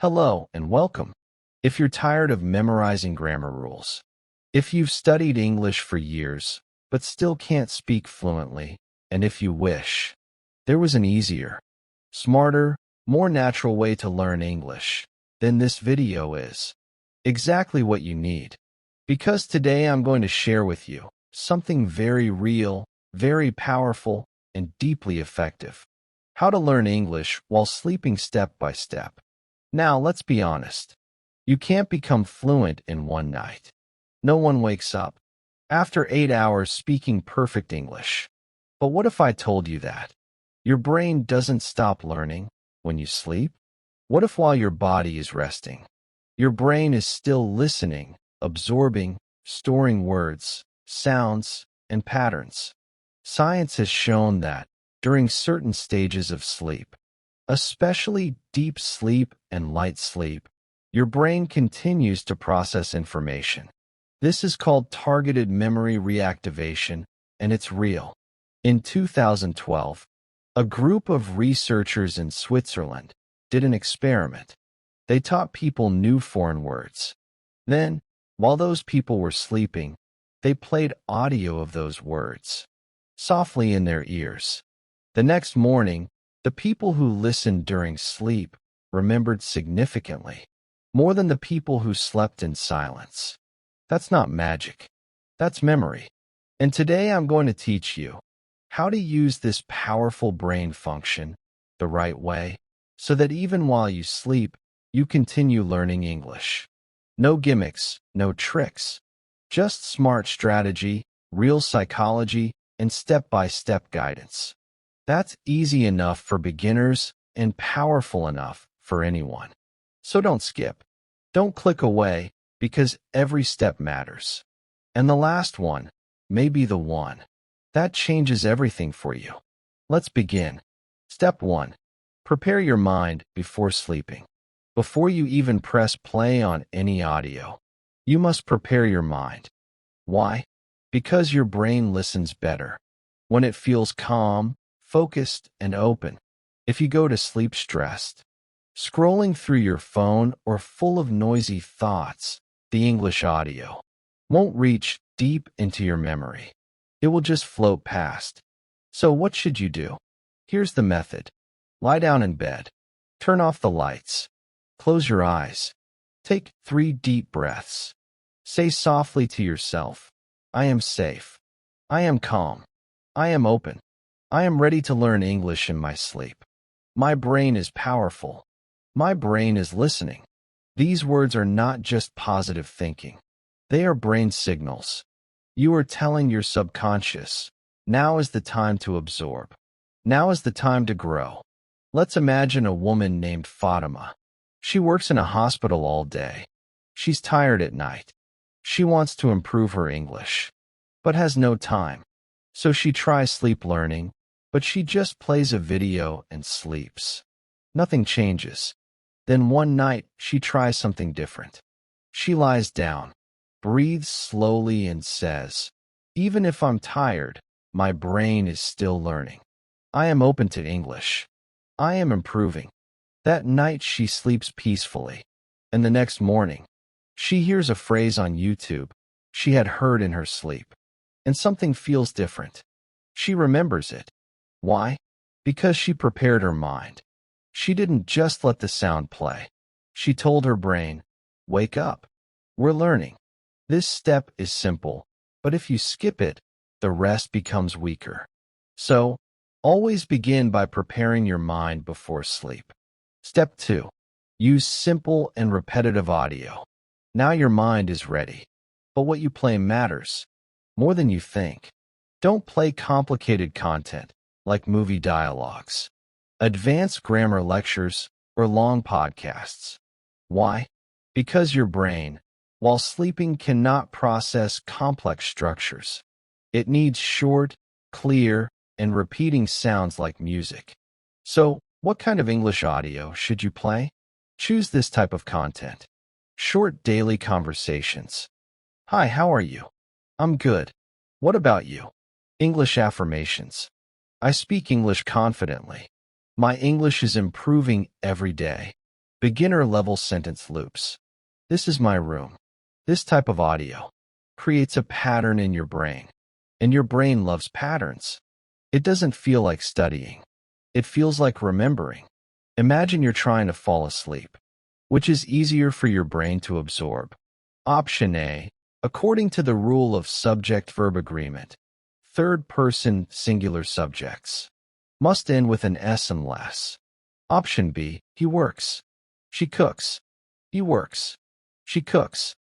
Hello and welcome. If you're tired of memorizing grammar rules, if you've studied English for years but still can't speak fluently, and if you wish there was an easier, smarter, more natural way to learn English, then this video is exactly what you need. Because today I'm going to share with you something very real, very powerful, and deeply effective. How to learn English while sleeping step by step. Now, let's be honest. You can't become fluent in one night. No one wakes up after 8 hours speaking perfect English. But what if I told you that your brain doesn't stop learning when you sleep? What if while your body is resting, your brain is still listening, absorbing, storing words, sounds, and patterns? Science has shown that during certain stages of sleep, especially deep sleep and light sleep, your brain continues to process information. This is called targeted memory reactivation, and it's real. In 2012, a group of researchers in Switzerland did an experiment. They taught people new foreign words. Then, while those people were sleeping, they played audio of those words softly in their ears. The next morning, the people who listened during sleep remembered significantly more than the people who slept in silence. That's not magic. That's memory. And today I'm going to teach you how to use this powerful brain function the right way so that even while you sleep, you continue learning English. No gimmicks, no tricks. Just smart strategy, real psychology, and step-by-step guidance. That's easy enough for beginners and powerful enough for anyone. So don't skip. Don't click away because every step matters. And the last one may be the one that changes everything for you. Let's begin. Step 1. Prepare your mind before sleeping. Before you even press play on any audio, you must prepare your mind. Why? Because your brain listens better when it feels calm, focused, and open. If you go to sleep stressed, scrolling through your phone, or full of noisy thoughts, the English audio won't reach deep into your memory. It will just float past. So what should you do? Here's the method. Lie down in bed. Turn off the lights. Close your eyes. Take 3 deep breaths. Say softly to yourself, I am safe. I am calm. I am open. I am ready to learn English in my sleep. My brain is powerful. My brain is listening. These words are not just positive thinking. They are brain signals. You are telling your subconscious, now is the time to absorb. Now is the time to grow. Let's imagine a woman named Fatima. She works in a hospital all day. She's tired at night. She wants to improve her English, but has no time. So she tries sleep learning, but she just plays a video and sleeps. Nothing changes. Then one night, she tries something different. She lies down, breathes slowly, and says, even if I'm tired, my brain is still learning. I am open to English. I am improving. That night, she sleeps peacefully. And the next morning, she hears a phrase on YouTube she had heard in her sleep. And something feels different. She remembers it. Why? Because she prepared her mind. She didn't just let the sound play. She told her brain, wake up. We're learning. This step is simple, but if you skip it, the rest becomes weaker. So, always begin by preparing your mind before sleep. Step 2. Use simple and repetitive audio. Now your mind is ready. But what you play matters more than you think. Don't play complicated content like movie dialogues, advanced grammar lectures, or long podcasts. Why? Because your brain, while sleeping, cannot process complex structures. It needs short, clear, and repeating sounds like music. So, what kind of English audio should you play? Choose this type of content. Short daily conversations. Hi, how are you? I'm good. What about you? English affirmations. I speak English confidently. My English is improving every day. Beginner-level sentence loops. This is my room. This type of audio creates a pattern in your brain, and your brain loves patterns. It doesn't feel like studying. It feels like remembering. Imagine you're trying to fall asleep. Which is easier for your brain to absorb? Option A, according to the rule of subject-verb agreement, third-person singular subjects must end with an S unless. Option B, he works. She cooks. He works. She cooks.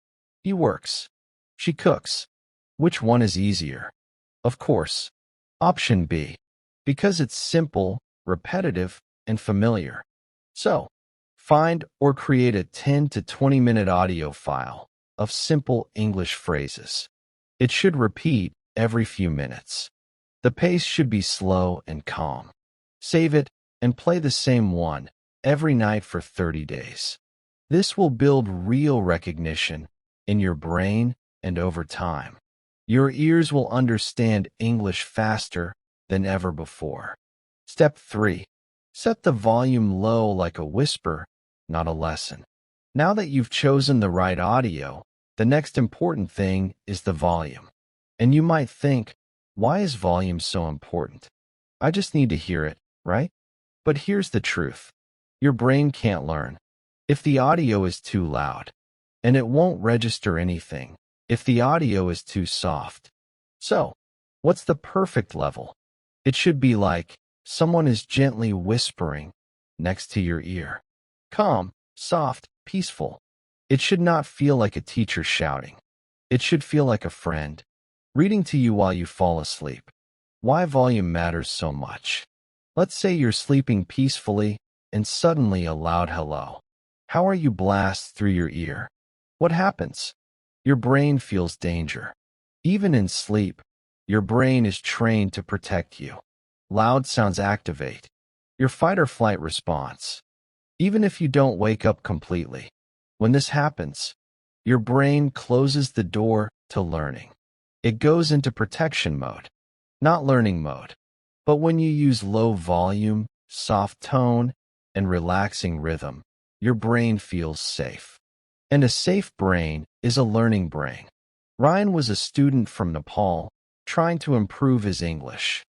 He works. She cooks. Which one is easier? Of course, option B, because it's simple, repetitive, and familiar. So, find or create a 10 to 20-minute audio file of simple English phrases. It should repeat every few minutes. The pace should be slow and calm. Save it and play the same one every night for 30 days. This will build real recognition in your brain, and over time, your ears will understand English faster than ever before. Step 3. Set the volume low like a whisper, not a lesson. Now that you've chosen the right audio, the next important thing is the volume. And you might think, why is volume so important? I just need to hear it, right? But here's the truth. Your brain can't learn if the audio is too loud, and it won't register anything if the audio is too soft. So, what's the perfect level? It should be like someone is gently whispering next to your ear. Calm, soft, peaceful. It should not feel like a teacher shouting. It should feel like a friend reading to you while you fall asleep. Why volume matters so much. Let's say you're sleeping peacefully and suddenly a loud hello. How are you blast through your ear? What happens? Your brain feels danger. Even in sleep, your brain is trained to protect you. Loud sounds activate your fight or flight response. Even if you don't wake up completely, when this happens, your brain closes the door to learning. It goes into protection mode, not learning mode. But when you use low volume, soft tone, and relaxing rhythm, your brain feels safe. And a safe brain is a learning brain. Ryan was a student from Nepal trying to improve his English.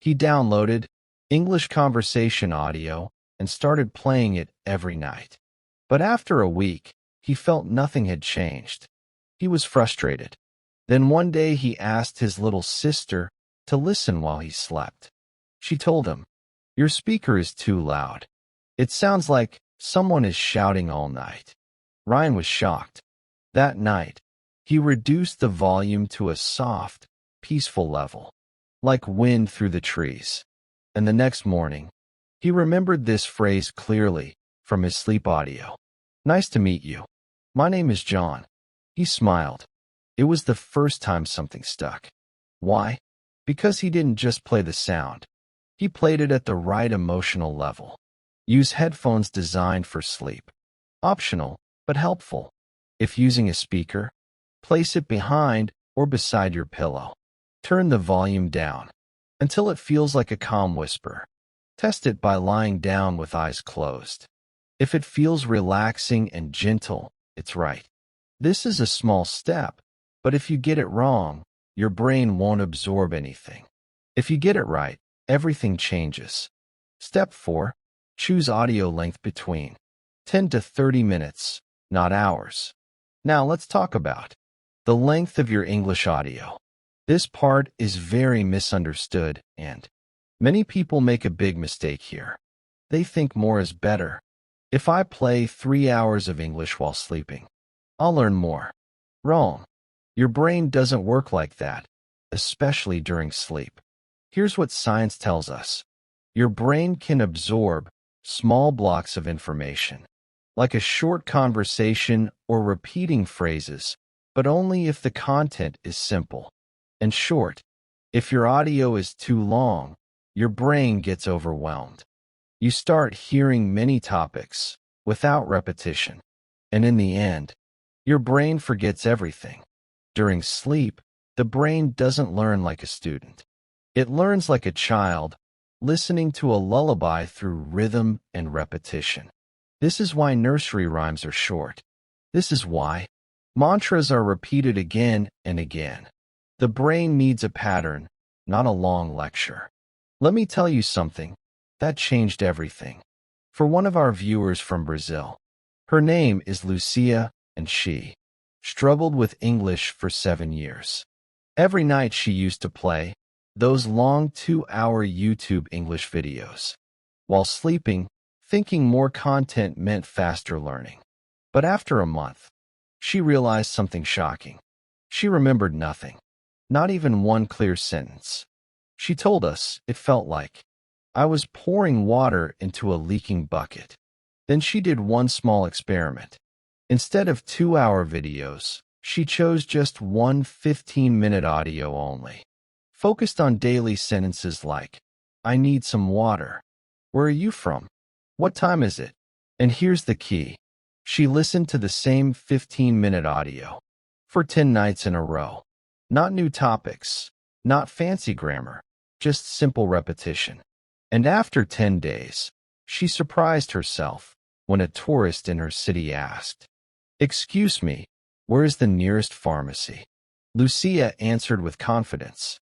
He downloaded English conversation audio and started playing it every night. But after a week, he felt nothing had changed. He was frustrated. Then one day he asked his little sister to listen while he slept. She told him, "Your speaker is too loud. It sounds like someone is shouting all night." Ryan was shocked. That night, he reduced the volume to a soft, peaceful level, like wind through the trees. And the next morning, he remembered this phrase clearly from his sleep audio. "Nice to meet you. My name is John." He smiled. It was the first time something stuck. Why? Because he didn't just play the sound. He played it at the right emotional level. Use headphones designed for sleep. Optional, but helpful. If using a speaker, place it behind or beside your pillow. Turn the volume down until it feels like a calm whisper. Test it by lying down with eyes closed. If it feels relaxing and gentle, it's right. This is a small step, but if you get it wrong, your brain won't absorb anything. If you get it right, everything changes. Step 4. Choose audio length between 10 to 30 minutes, not hours. Now let's talk about the length of your English audio. This part is very misunderstood, and many people make a big mistake here. They think more is better. If I play 3 hours of English while sleeping, I'll learn more. Wrong. Your brain doesn't work like that, especially during sleep. Here's what science tells us. Your brain can absorb small blocks of information, like a short conversation or repeating phrases, but only if the content is simple and short. If your audio is too long, your brain gets overwhelmed. You start hearing many topics without repetition, and in the end, your brain forgets everything. During sleep, the brain doesn't learn like a student. It learns like a child, listening to a lullaby through rhythm and repetition. This is why nursery rhymes are short. This is why mantras are repeated again and again. The brain needs a pattern, not a long lecture. Let me tell you something. That changed everything. For one of our viewers from Brazil, her name is Lucia, and she struggled with English for 7 years. Every night she used to play those long 2-hour YouTube English videos while sleeping, thinking more content meant faster learning. But after a month, she realized something shocking. She remembered nothing, not even one clear sentence. She told us it felt like I was pouring water into a leaking bucket. Then she did one small experiment. Instead of 2-hour videos, she chose just one 15-minute audio only. Focused on daily sentences like, I need some water. Where are you from? What time is it? And here's the key. She listened to the same 15-minute audio for 10 nights in a row. Not new topics, not fancy grammar, just simple repetition. And after 10 days, she surprised herself when a tourist in her city asked, Excuse me, where is the nearest pharmacy? Lucia answered with confidence,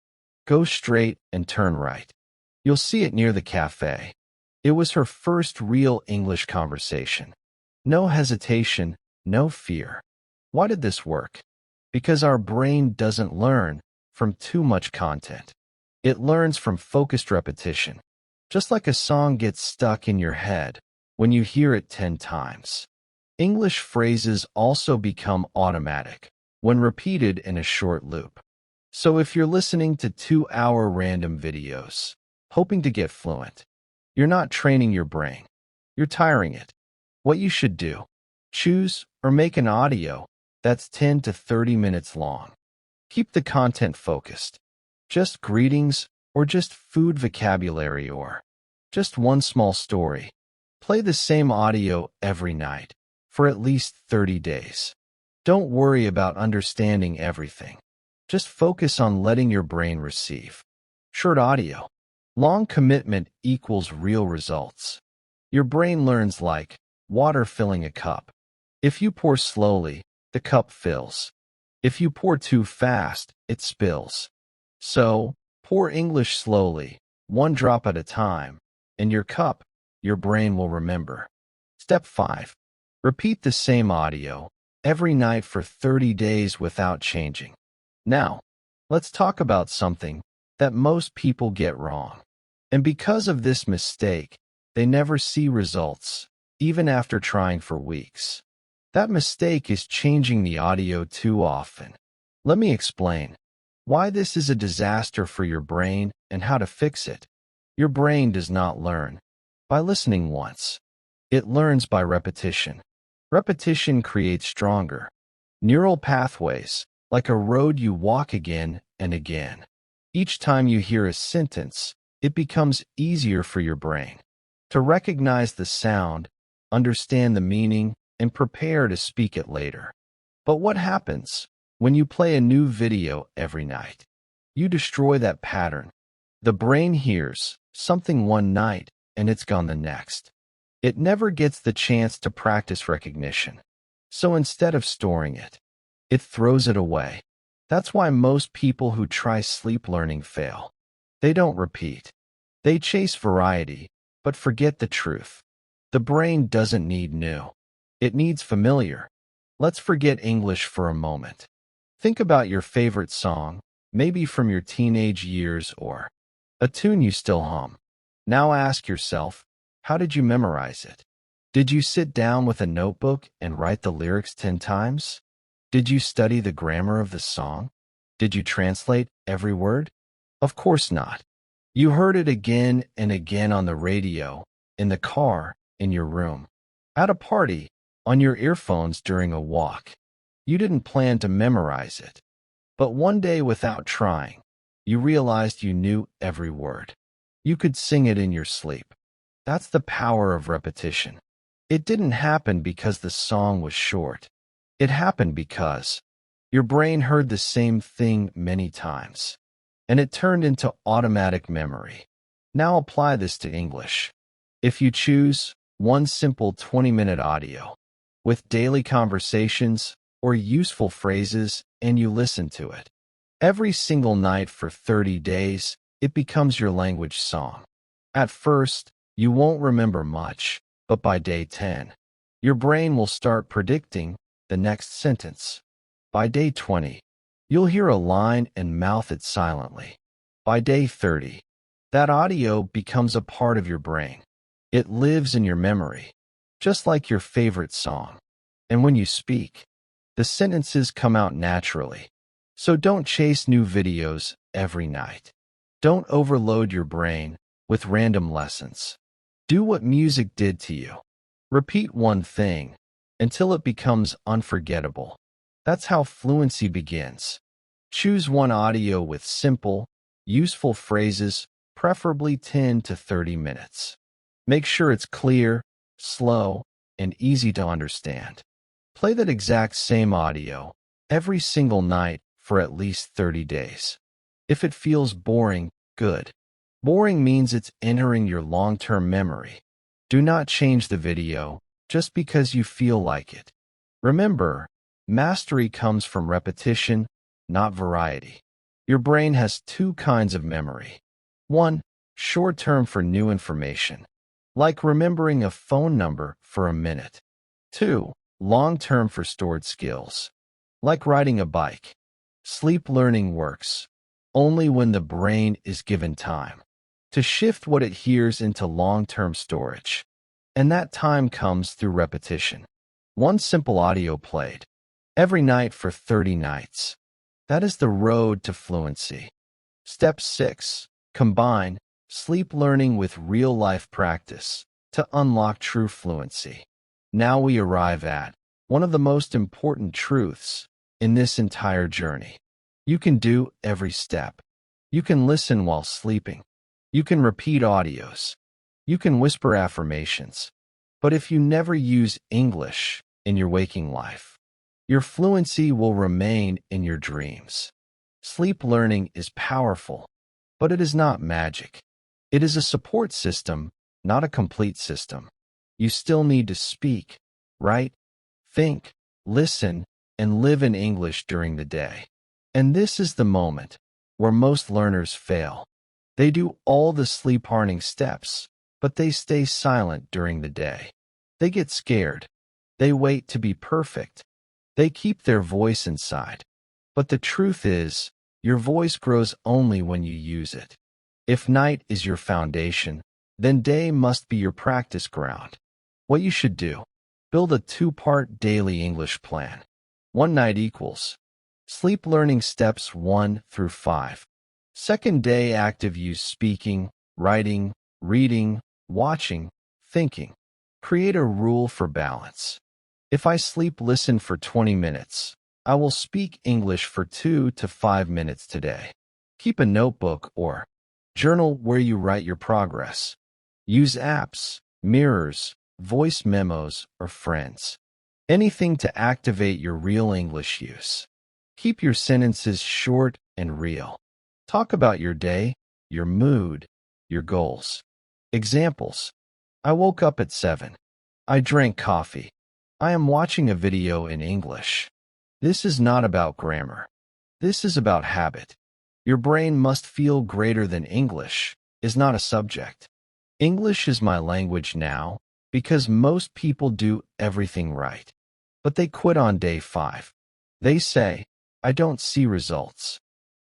Go straight and turn right. You'll see it near the cafe. It was her first real English conversation. No hesitation, no fear. Why did this work? Because our brain doesn't learn from too much content. It learns from focused repetition. Just like a song gets stuck in your head when you hear it 10 times. English phrases also become automatic when repeated in a short loop. So if you're listening to 2-hour random videos, hoping to get fluent, you're not training your brain. You're tiring it. What you should do, choose or make an audio that's 10 to 30 minutes long. Keep the content focused. Just greetings or just food vocabulary or just one small story. Play the same audio every night for at least 30 days. Don't worry about understanding everything. Just focus on letting your brain receive. Short audio. Long commitment equals real results. Your brain learns like water filling a cup. If you pour slowly, the cup fills. If you pour too fast, it spills. So, pour English slowly, one drop at a time, and your cup, your brain will remember. Step 5. Repeat the same audio every night for 30 days without changing. Now, let's talk about something that most people get wrong. And because of this mistake, they never see results, even after trying for weeks. That mistake is changing the audio too often. Let me explain why this is a disaster for your brain and how to fix it. Your brain does not learn by listening once. It learns by repetition. Repetition creates stronger neural pathways, like a road you walk again and again. Each time you hear a sentence, it becomes easier for your brain to recognize the sound, understand the meaning, and prepare to speak it later. But what happens when you play a new video every night? You destroy that pattern. The brain hears something one night and it's gone the next. It never gets the chance to practice recognition. So instead of storing it, it throws it away. That's why most people who try sleep learning fail. They don't repeat. They chase variety, but forget the truth. The brain doesn't need new. It needs familiar. Let's forget English for a moment. Think about your favorite song, maybe from your teenage years or a tune you still hum. Now ask yourself, how did you memorize it? Did you sit down with a notebook and write the lyrics 10 times? Did you study the grammar of the song? Did you translate every word? Of course not. You heard it again and again on the radio, in the car, in your room, at a party, on your earphones during a walk. You didn't plan to memorize it. But one day, without trying, you realized you knew every word. You could sing it in your sleep. That's the power of repetition. It didn't happen because the song was short. It happened because your brain heard the same thing many times, and it turned into automatic memory. Now apply this to English. If you choose, one simple 20-minute audio with daily conversations or useful phrases, and you listen to it. Every single night for 30 days, it becomes your language song. At first, you won't remember much, but by day 10, your brain will start predicting the next sentence. By day 20, you'll hear a line and mouth it silently. By day 30, that audio becomes a part of your brain. It lives in your memory, just like your favorite song. And when you speak, the sentences come out naturally. So don't chase new videos every night. Don't overload your brain with random lessons. Do what music did to you. Repeat one thing until it becomes unforgettable. That's how fluency begins. Choose one audio with simple, useful phrases, preferably 10 to 30 minutes. Make sure it's clear, slow, and easy to understand. Play that exact same audio every single night for at least 30 days. If it feels boring, good. Boring means it's entering your long-term memory. Do not change the video just because you feel like it. Remember, mastery comes from repetition, not variety. Your brain has two kinds of memory. One, short-term for new information, like remembering a phone number for a minute. Two, long-term for stored skills, like riding a bike. Sleep learning works only when the brain is given time to shift what it hears into long-term storage. And that time comes through repetition. One simple audio played every night for 30 nights. That is the road to fluency. Step 6. Combine sleep learning with real-life practice to unlock true fluency. Now we arrive at one of the most important truths in this entire journey. You can do every step. You can listen while sleeping. You can repeat audios. You can whisper affirmations. But if you never use English in your waking life, your fluency will remain in your dreams. Sleep learning is powerful, but it is not magic. It is a support system, not a complete system. You still need to speak, write, think, listen, and live in English during the day. And this is the moment where most learners fail. They do all the sleep hardening steps, but they stay silent during the day. They get scared. They wait to be perfect. They keep their voice inside. But the truth is, your voice grows only when you use it. If night is your foundation, then day must be your practice ground. What you should do: build a 2-part daily English plan. One night equals sleep learning steps 1 through 5. Second day active use: speaking, writing, reading, watching, thinking. Create a rule for balance. If I sleep listen for 20 minutes, I will speak English for 2 to 5 minutes today. Keep a notebook or journal where you write your progress. Use apps, mirrors, voice memos, or friends. Anything to activate your real English use. Keep your sentences short and real. Talk about your day, your mood, your goals. Examples: I woke up at 7. I drank coffee. I am watching a video in English. This is not about grammar. This is about habit. Your brain must feel greater than English is not a subject. English is my language now because most people do everything right. But they quit on day 5. They say, I don't see results.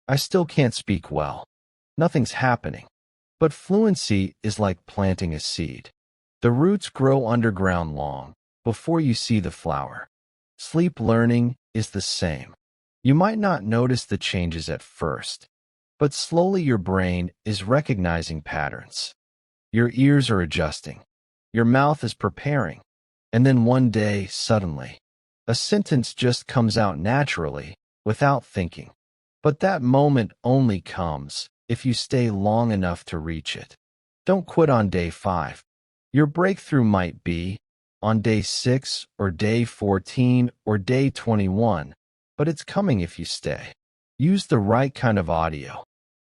I still can't speak well. Nothing's happening. But fluency is like planting a seed. The roots grow underground long before you see the flower. Sleep learning is the same. You might not notice the changes at first, but slowly your brain is recognizing patterns. Your ears are adjusting. Your mouth is preparing. And then one day, suddenly, a sentence just comes out naturally without thinking. But that moment only comes if you stay long enough to reach it. Don't quit on day 5. Your breakthrough might be on day 6 or day 14 or day 21, but it's coming if you stay. Use the right kind of audio.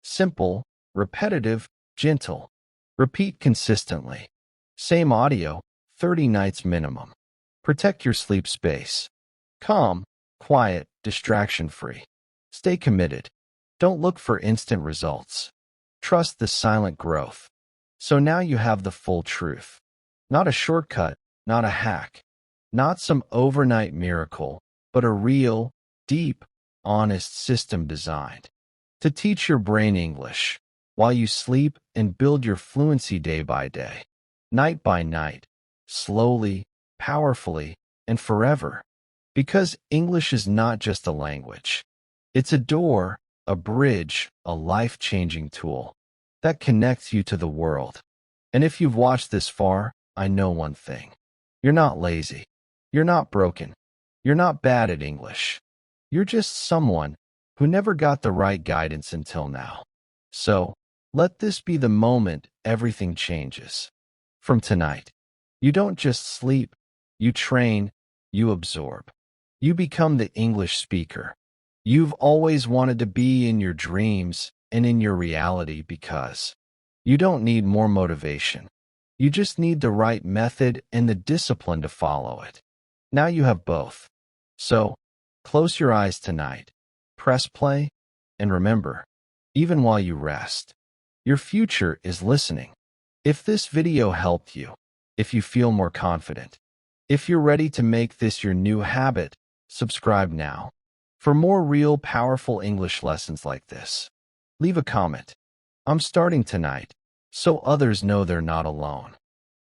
Simple, repetitive, gentle. Repeat consistently. Same audio, 30 nights minimum. Protect your sleep space. Calm, quiet, distraction-free. Stay committed. Don't look for instant results. Trust the silent growth. So now you have the full truth. Not a shortcut, not a hack, not some overnight miracle, but a real, deep, honest system designed to teach your brain English while you sleep and build your fluency day by day, night by night, slowly, powerfully, and forever. Because English is not just a language. It's a door, a bridge, a life-changing tool that connects you to the world. And if you've watched this far, I know one thing. You're not lazy. You're not broken. You're not bad at English. You're just someone who never got the right guidance until now. So, let this be the moment everything changes. From tonight, you don't just sleep, you train, you absorb. You become the English speaker you've always wanted to be in your dreams and in your reality, because you don't need more motivation. You just need the right method and the discipline to follow it. Now you have both. So, close your eyes tonight, press play, and remember, even while you rest, your future is listening. If this video helped you, if you feel more confident, if you're ready to make this your new habit, subscribe now. For more real, powerful English lessons like this, leave a comment. I'm starting tonight, so others know they're not alone.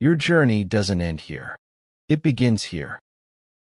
Your journey doesn't end here. It begins here.